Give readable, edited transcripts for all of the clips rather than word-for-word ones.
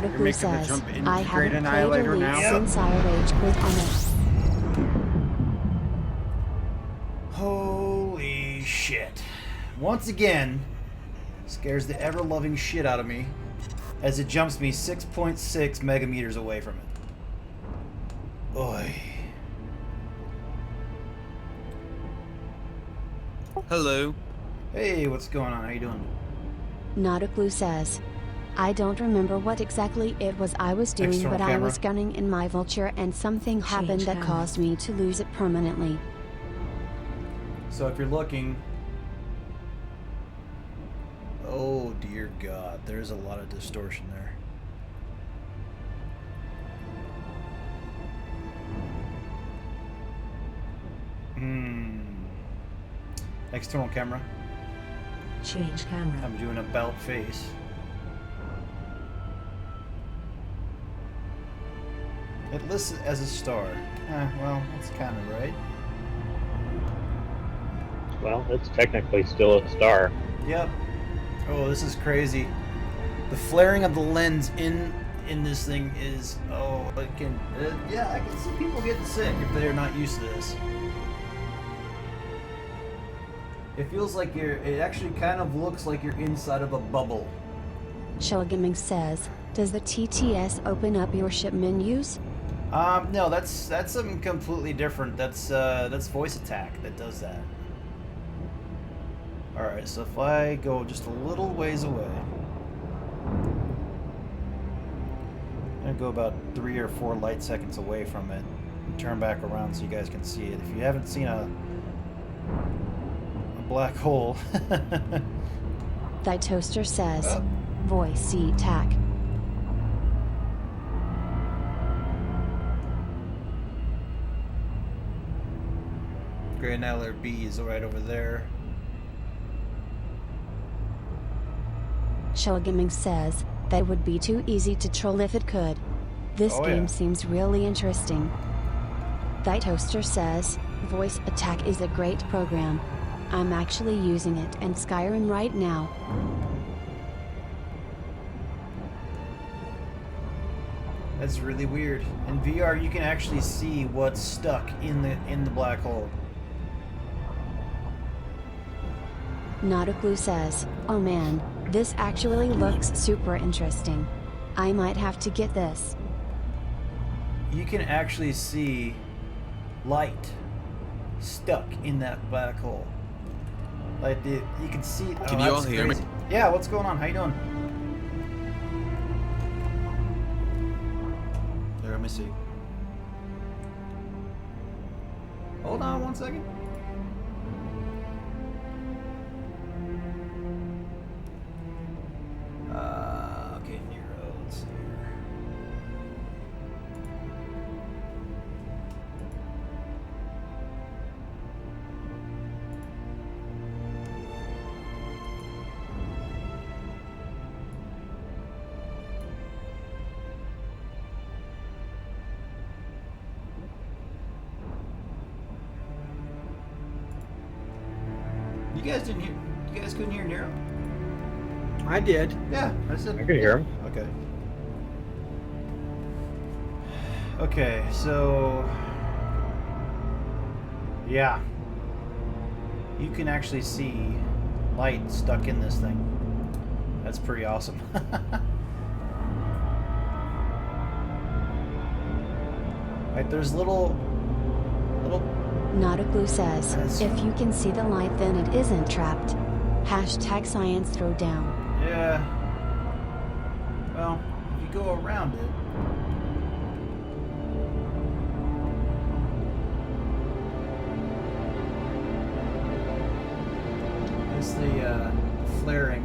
Nautical says, jump into I the Great haven't played Annihilator Elite now? since I rage quit on it. Holy shit. Once again, scares the ever-loving shit out of me as it jumps me 6.6 megameters away from it. Oy. Hello. Hey, what's going on? How you doing? Nautical says, I don't remember what exactly it was I was doing, External but I camera. was gunning in my vulture and something happened that caused me to lose it permanently. So if you're looking... Oh dear God, there's a lot of distortion there. External camera. Change camera. I'm doing about face. It lists it as a star. Well, that's kind of right. Well, it's technically still a star. Yep. Oh, this is crazy. The flaring of the lens in this thing is... Oh, it can... yeah, I can see people getting sick if they're not used to this. It feels like you're... It actually kind of looks like you're inside of a bubble. Shellgaming says, does the TTS open up your ship menus? No, that's something completely different. That's voice attack that does that. Alright, so if I go just a little ways away, I'm gonna go about 3 or 4 light seconds away from it and turn back around so you guys can see it. If you haven't seen a black hole. Thy toaster says, voice attack. Great Annihilator B is right over there. Shellgaming says, that would be too easy to troll if it could. This game seems really interesting. Thy toaster says, voice attack is a great program. I'm actually using it in Skyrim right now. That's really weird. In VR, you can actually see what's stuck in the black hole. Nautical says, oh man, this actually looks super interesting. I might have to get this. You can actually see light stuck in that black hole. Like you can see. Can you all hear me? Yeah. What's going on? How you doing? Here, let me see. Hold on 1 second. Okay, Nero. Let's see here. You guys didn't hear? You guys couldn't hear Nero? I did. Yeah, I said. I could hear him. Okay. Okay, so yeah, you can actually see light stuck in this thing. That's pretty awesome. Right, there's little. Nautical says, if you can see the light then it isn't trapped. Hashtag science throwdown. Yeah. Well, if you go around it. It's the flaring.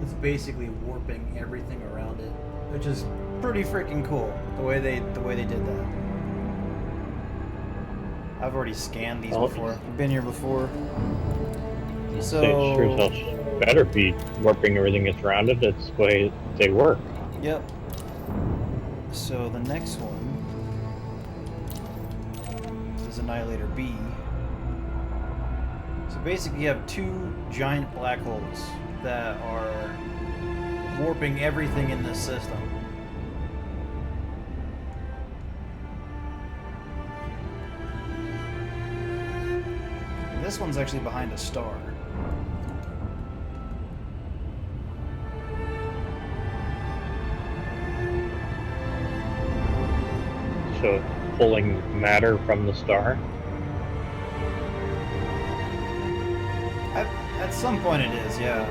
It's basically warping everything around it, which is pretty freaking cool. The way they did that. I've already scanned these before. I've been here before. So It sure as hell better be warping everything that's around it. That's the way they work. Yep. So the next one is Annihilator B. So basically you have two giant black holes that are warping everything in this system. And this one's actually behind a star. So pulling matter from the star. At some point it is, yeah.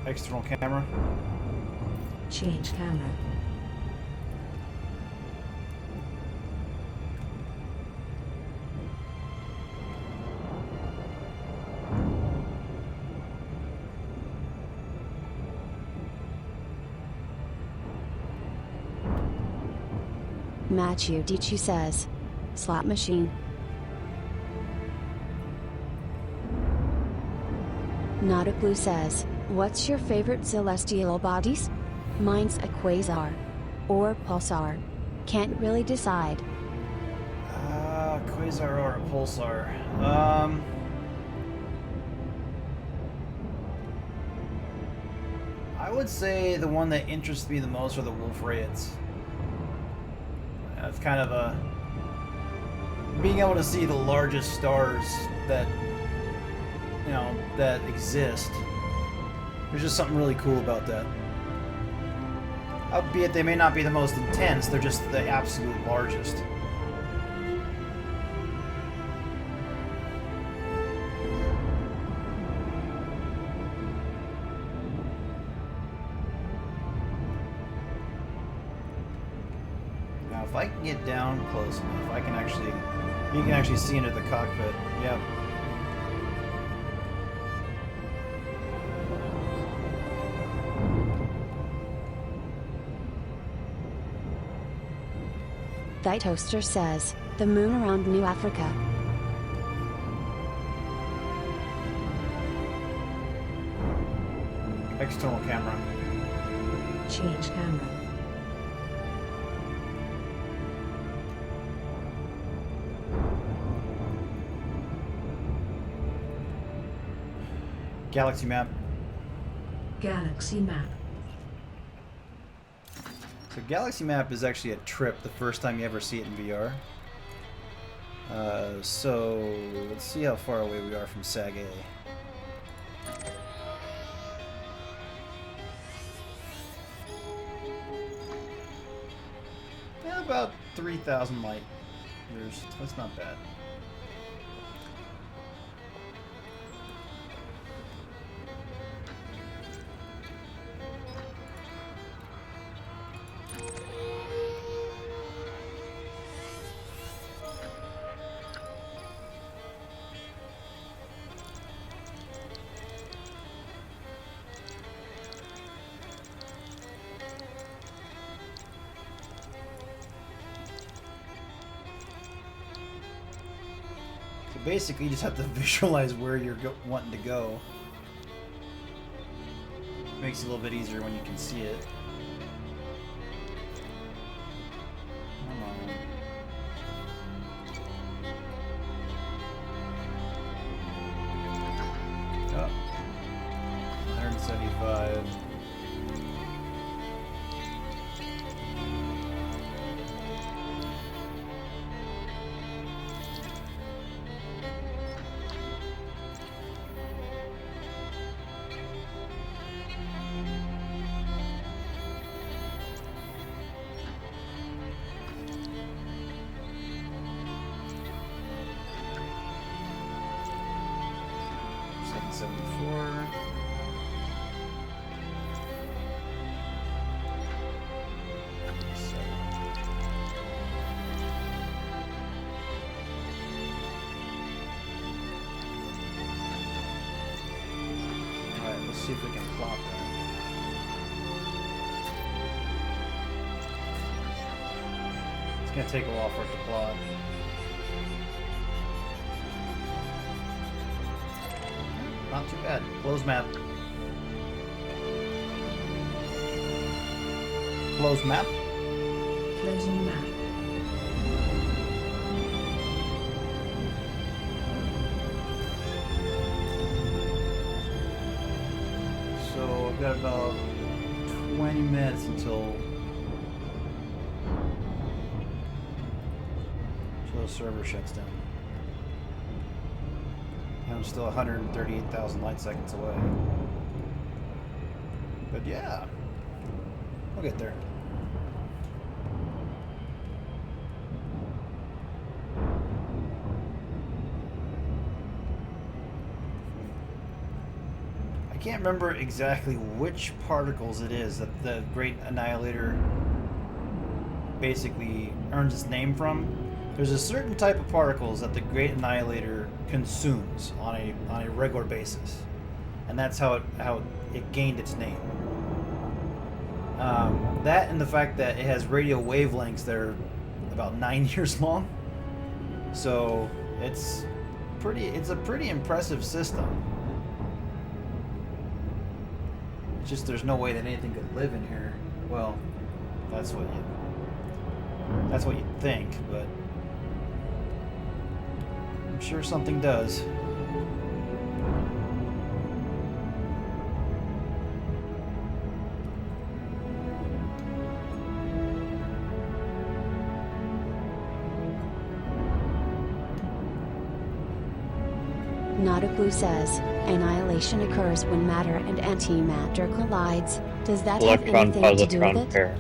External camera. Change camera. Machu Picchu says. Slot machine. Not a Blue says, what's your favorite celestial bodies? Mine's a quasar. Or pulsar. Can't really decide. Quasar or a pulsar. I would say the one that interests me the most are the Wolf Rayets. It's kind of a... being able to see the largest stars that, you know, that exist. There's just something really cool about that. Albeit they may not be the most intense, they're just the absolute largest. Now if I can get down close enough, I can actually... you can actually see into the cockpit. Yep. Thy Toaster says, the moon around New Africa. External camera. Change camera. Galaxy map. Galaxy map. So Galaxy Map is actually a trip the first time you ever see it in VR. So let's see how far away we are from Sag A. Yeah, about 3,000 light years. That's not bad. Basically, you just have to visualize where you're wanting to go. Makes it a little bit easier when you can see it. Come on. Oh. 175. See if we can plot that. It's gonna take a while for it to plot. Not too bad. Close map. Close map. Closing map. So I've got about 20 minutes until the server shuts down. And I'm still 138,000 light seconds away. But yeah, we'll get there. I can't remember exactly which particles it is that the Great Annihilator basically earns its name from. There's a certain type of particles that the Great Annihilator consumes on a regular basis, and that's how it gained its name. That and the fact that it has radio wavelengths that are about 9 years long, so it's a pretty impressive system. It's just there's no way that anything could live in here. Well, that's what you think, but I'm sure something does. Nautiblue says, annihilation occurs when matter and antimatter collides. Does that have anything to do with it? Pair.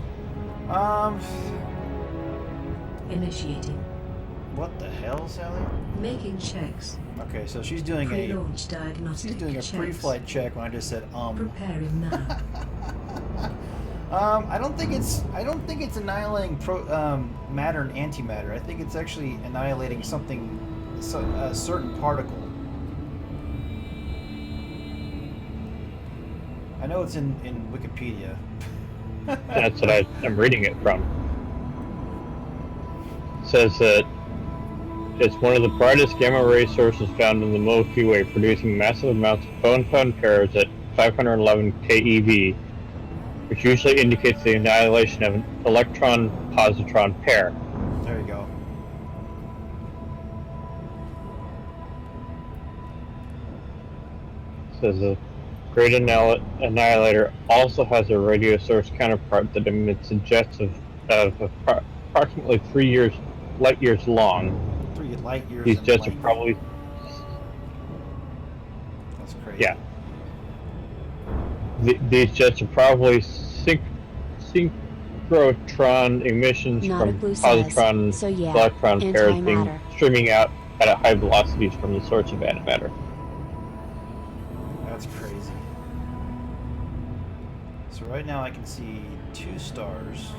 Initiating. What the hell, Sally? Making checks. Okay, so she's doing Pre-launch diagnostic a checks. pre-flight check when I just said Preparing now. I don't think it's annihilating matter and antimatter. I think it's actually annihilating something, a certain particle. I know it's in Wikipedia. That's what I'm reading it from. It says that it's one of the brightest gamma ray sources found in the Milky Way, producing massive amounts of photon pairs at 511 keV, which usually indicates the annihilation of an electron-positron pair. There you go. It says the Great Annihilator also has a radio source counterpart that emits jets of approximately 3 light years long. 3 light years. These jets are probably... That's crazy. Yeah. These jets are probably synchrotron emissions from positron electron pairs being streaming out at high velocities from the source of antimatter. That's crazy. So right now I can see 2 stars.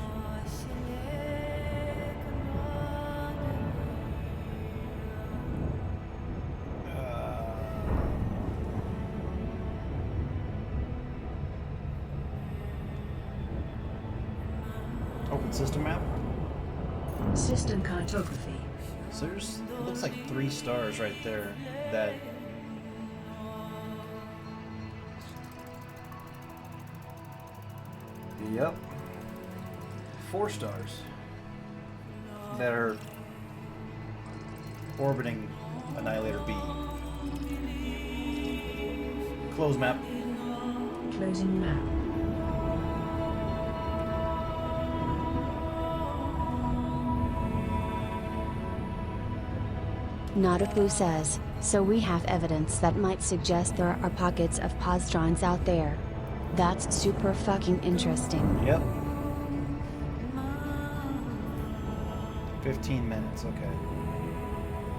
Open system map. System cartography. So it looks like 3 stars right there that Yep. 4 stars that are orbiting Annihilator B. Close map. Closing map. Nautiblue says, so we have evidence that might suggest there are pockets of positrons out there. That's super fucking interesting. Yep. 15 minutes, okay.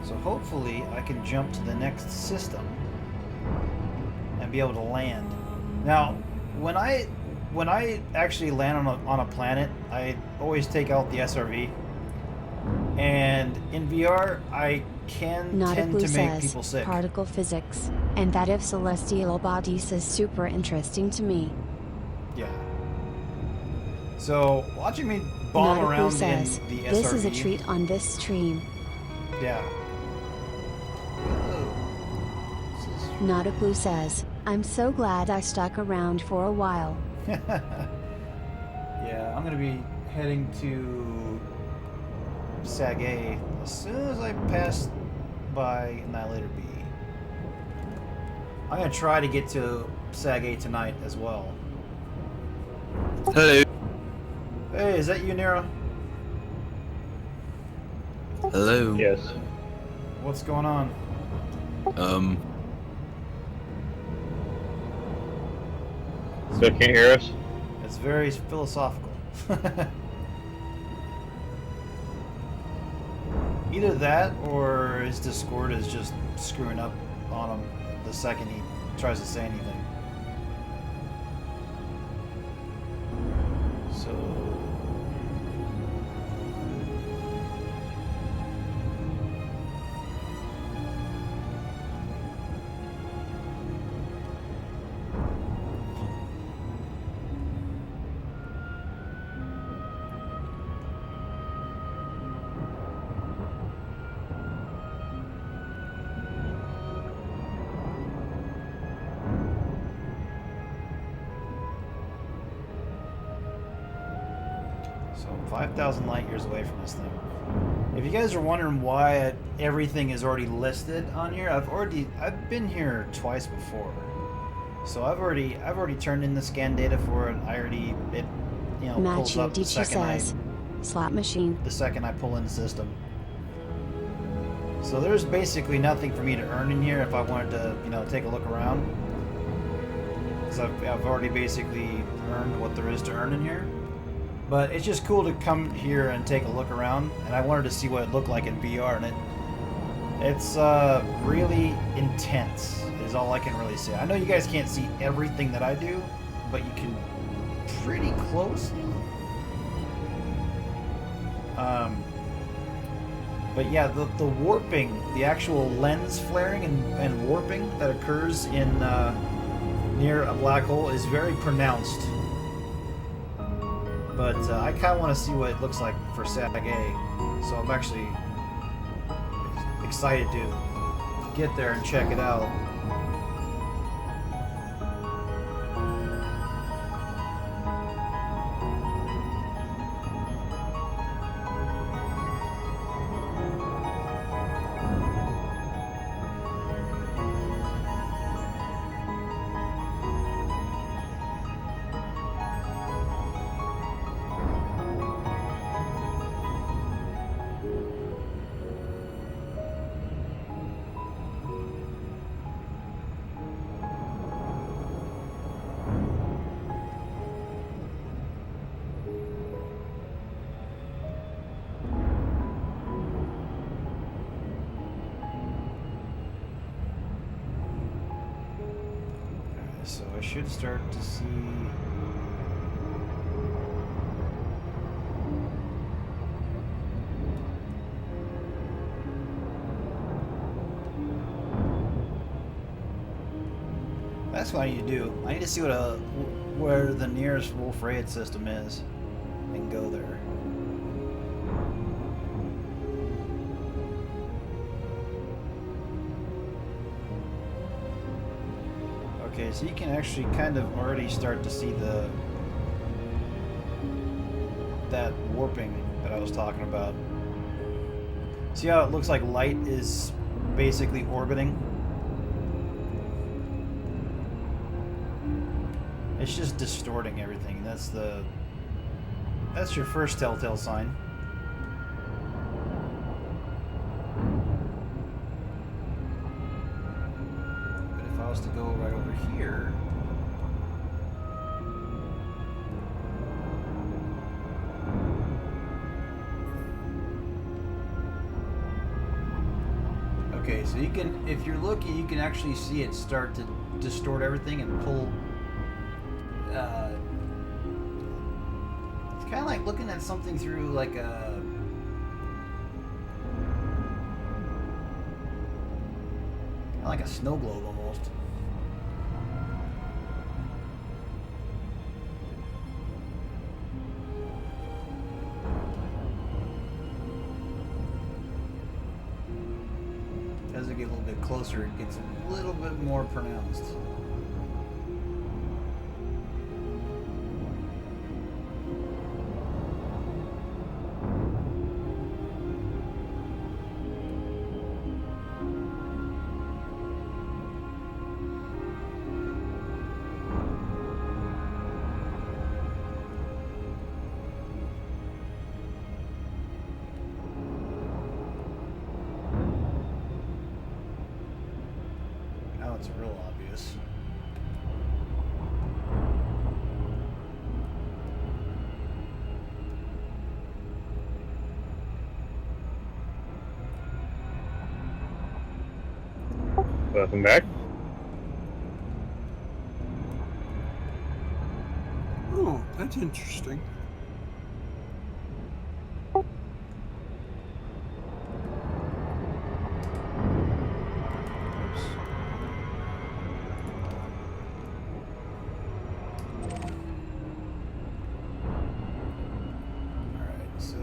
So hopefully I can jump to the next system and be able to land. Now, when I actually land on a planet, I always take out the SRV. And in VR, I can tend to make people sick. Particle physics, and that of celestial bodies is super interesting to me. Yeah. So watching me bomb around says, in the SRV. This is a treat on this stream. Yeah. Not a Clue says, I'm so glad I stuck around for a while. Yeah, I'm gonna be heading to Sag as soon as I pass by Annihilator B. I'm gonna try to get to Sag tonight as well. Hello. Hey, is that you, Nero? Hello. Yes. What's going on? So can't hear us? It's very philosophical. Either that or his Discord is just screwing up on him the second he tries to say anything. So... So I'm 5,000 light years away from this thing. If you guys are wondering why everything is already listed on here, I've been here twice before. So I've already turned in the scan data for it. It pulls Machu up the Picchu second says, slot machine. I pull in the system. So there's basically nothing for me to earn in here if I wanted to, take a look around. Because I've already basically earned what there is to earn in here. But it's just cool to come here and take a look around, and I wanted to see what it looked like in VR, and it's really intense, is all I can really say. I know you guys can't see everything that I do, but you can pretty closely. But yeah, the warping, the actual lens flaring and warping that occurs in near a black hole is very pronounced. But I kind of want to see what it looks like for Sag A, so I'm actually excited to get there and check it out. So I should start to see... That's what I need to do. I need to see where the nearest Wolf-Rayet system is and go there. Okay, so you can actually kind of already start to see that warping that I was talking about. See how it looks like light is basically orbiting? It's just distorting everything. That's your first telltale sign. But if I was to go right over here, okay, so you can, if you're looking, you can actually see it start to distort everything and pull. It's kind of like looking at something through like a snow globe almost. As I get a little bit closer, it gets a little bit more pronounced. Now it's real obvious. Welcome back. Oh, that's interesting. Oops. Alright, so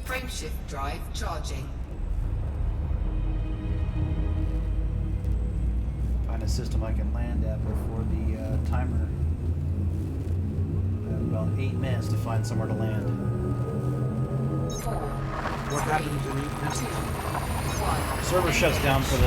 Frameshift drive charging. find a system I can land at before the timer. I have about 8 minutes to find somewhere to land. 4, What happens in 8 minutes? 2, 1. Server shuts down for the